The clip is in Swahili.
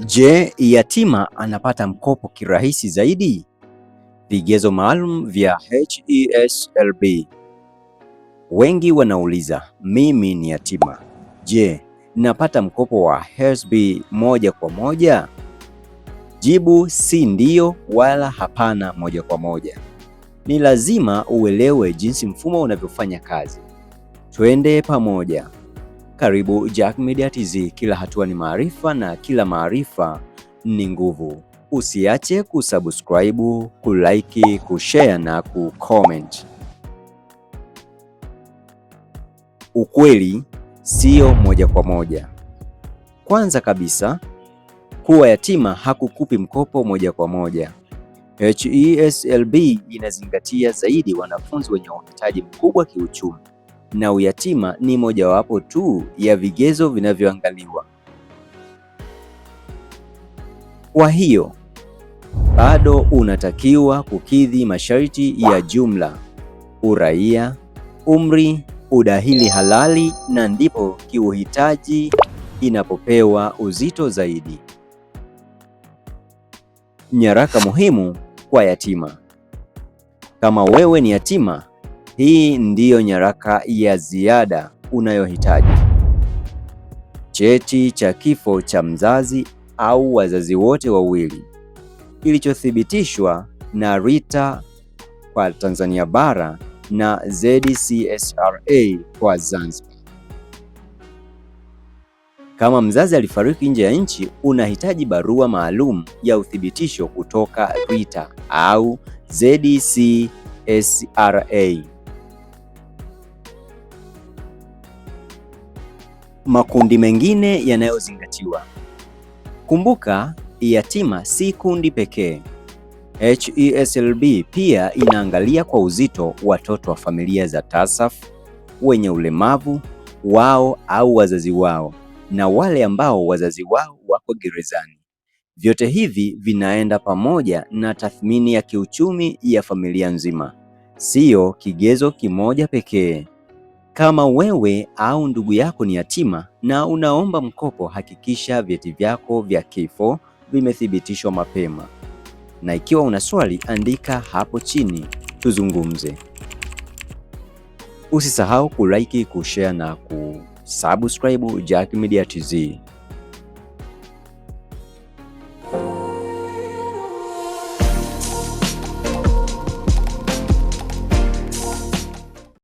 Je, yatima anapata mkopo kirahisi zaidi? Vigezo maalum vya HESLB. Wengi wanauliza, mimi ni yatima. Je, napata mkopo wa HESLB moja kwa moja? Jibu si ndio wala hapana moja kwa moja. Ni lazima uelewe jinsi mfumo unavyofanya kazi. Twende pamoja. Karibu Jack Media TZ, kila hatua ni maarifa na kila maarifa ni nguvu. Usiache kusubscribe, kulike, kushare na kucomment. Ukweli sio moja kwa moja. Kwanza kabisa, kuwa yatima hakukupi mkopo moja kwa moja. HESLB inazingatia zaidi wanafunzi wenye uhitaji mkubwa kiuchumi, na uyatima ni mojawapo tu ya vigezo vinavyoangaliwa. Kwa hiyo, bado unatakiwa kukidhi masharti ya jumla: uraia, umri, udahili halali, na ndipo kiuhitaji inapopewa uzito zaidi. Nyaraka muhimu kwa yatima. Kama wewe ni yatima, hii ndiyo nyaraka ya ziada unayohitaji: cheti cha kifo cha mzazi au wazazi wote wawili kilichothibitishwa na RITA kwa Tanzania Bara na ZCSRA kwa Zanzibar. Kama mzazi alifariki nje ya nchi, unahitaji barua maalum ya uthibitisho kutoka RITA au ZCSRA. Makundi mengine yanayozingatiwa. Kumbuka, yatima si kundi pekee. HESLB pia inaangalia kwa uzito watoto wa familia za TASAF, wenye ulemavu wao au wazazi wao, na wale ambao wazazi wao wako gerezani. Vyote hivi vinaenda pamoja na tathmini ya kiuchumi ya familia nzima, siyo kigezo kimoja pekee. Kama wewe au ndugu yako ni yatima na unaomba mkopo, hakikisha vyeti vyako vya kifo vimethibitishwa mapema. Na ikiwa una swali, andika hapo chini tuzungumze. Usisahau kulike, kushare na kusubscribe Jack Media TZ.